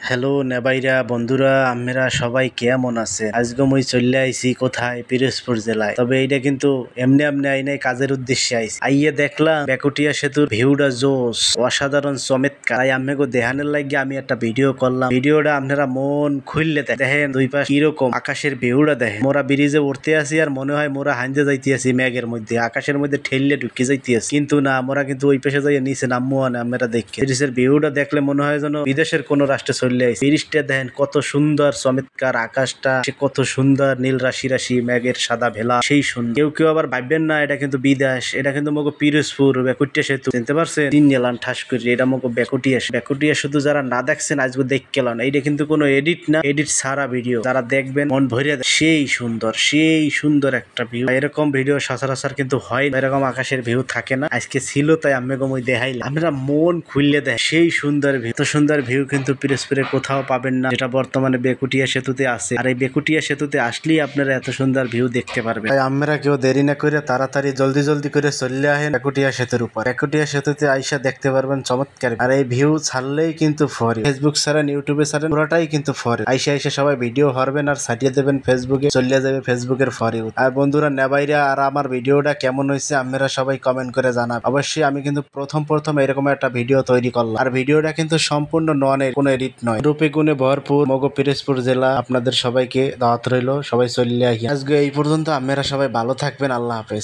Hello নেবাইরা বন্ধুরা, আমরা সবাই কেমন আছে? আজকে মুই চলে আইছি কোথায়, পিরোজপুর জেলায়। তবে এইটা কিন্তু এমনি এমনি আই নাই, কাজের উদ্দেশ্যে আইছি। আইয়ে দেখলাম বেকুটিয়া সেতুর ভিউটা জোস, অসাধারণ চমৎকার। তাই আম্মেগো দেখানোর লাগিয়ে আমি একটা ভিডিও করলাম। ভিডিওটা আপনারা মন খুললে দেখেন, দুই পাশ কিরকম আকাশের ভিউটা দেখেন। মোরা ব্রিজে উঠতে আসি আর মনে হয় মোরা হাইন্দে যাইতে আসি মেঘের মধ্যে, আকাশের মধ্যে ঠেললে ঢুকে যাইতে আসি। কিন্তু না, মোরা কিন্তু ওই পাশে যাই নিচে নামবো না। আমরা দেখি ব্রিজের ভিউটা দেখলে মনে হয় যেন বিদেশের কোন রাষ্ট্রে চলে আইছি। ব্রিজটা দেখেন কত সুন্দর চমৎকার, আকাশটা কত সুন্দর, নীল রাশি রাশি মেঘের সাদা ভেলা, সেই সুন্দর। কেউ কেউ আবার ভাববেন না এটা কিন্তু বিদেশ, এটা কিন্তু মগো পিরোজপুর বেকুটিয়া সেতু, চিনতে পারছেন? তিন গেলান ঠাস করে, এটা মগো বেকুটিয়া। বেকুটিয়া শুধু যারা না দেখছেন আজকে দেখ গেলাম। এইটা কিন্তু কোনো এডিট না, এডিট সারা ভিডিও। যারা দেখবেন মন ভরিয়া, সেই সুন্দর, সেই সুন্দর একটা ভিউ। এরকম ভিডিও সচরাচর কিন্তু হয় না, এরকম আকাশের ভিউ থাকে না। আজকে ছিল, তাই আমি গো দেখাইলাম। আমরা মন খুললে দেয়, সেই সুন্দর ভিউ। এত সুন্দর ভিউ কিন্তু পিরোজপুরে কোথাও পাবেন না, যেটা বর্তমানে বেকুটিয়া সেতুতে আছে। আর এই বেকুটিয়া সেতুতে আসলেই আপনারা এত সুন্দর ভিউ দেখতে পারবেন। তাই আমরা কেউ দেরি না করে তাড়াতাড়ি জলদি জলদি করে চলে আসেন বেকুটিয়া সেতুর উপর। বেকুটিয়া সেতুতে আইসা দেখতে পারবেন চমৎকার। আর এই ভিউ ছাড়লেই কিন্তু ফরি, ফেসবুক ছাড়েন, ইউটিউবে ছাড়েন, পুরোটাই কিন্তু ফরি। আইসা আইসা সবাই ভিডিও হারবেন আর ছাড়িয়ে দেবেন ফেসবুকে, চলে যাবে ফেসবুকের ফরি। আর বন্ধুরা নেবাইরা, আর আমার ভিডিওটা কেমন হয়েছে আপনারা সবাই কমেন্ট করে জানান। অবশ্যই আমি কিন্তু প্রথম এরকম একটা ভিডিও তৈরি করলাম। আর ভিডিওটা কিন্তু সম্পূর্ণ নন, কোনো এডিট নয়, রূপে গুণে ভরপুর। মগো পিরোজপুর জেলা, আপনাদের সবাইকে দাওয়াত রইল, সবাই চলে আসি। আজকে এই পর্যন্ত। আপনারা সবাই ভালো থাকবেন, আল্লাহ হাফেজ।